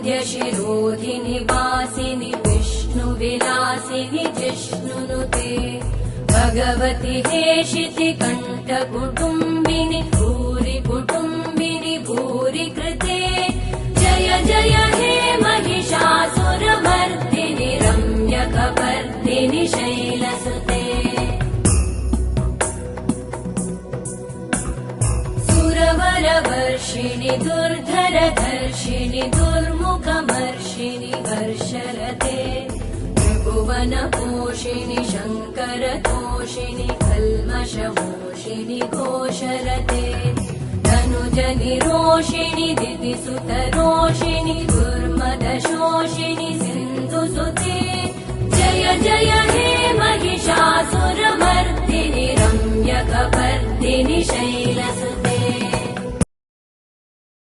श्रीवरविन्द्यशिरोधिनि वासिनि विष्णुविलासिनि जिष्णुनुते भगवति हेशिति कण्ठकुटुम्बिनि भूरि कुटुम्बिनि भूरि कृते जय जय हे महिषासुरमर्दिनि रम्यकपर्दिनि शैलसुते सुरवरवर्षिणि दुर्धरधर्षिणि दुर्मुखमर्षिणि हर्षरते त्रिभुवनपोषिणि शङ्करतोषिणि कल्मषमोषिणि घोषरते धनुजनिरोषिणि दितिसुतरोषिणि दुर्मदशोषिणि सिन्धुसुते जय जय हे महिषासुरमर्दिनि रम्यकपर्दिनि शैलसुते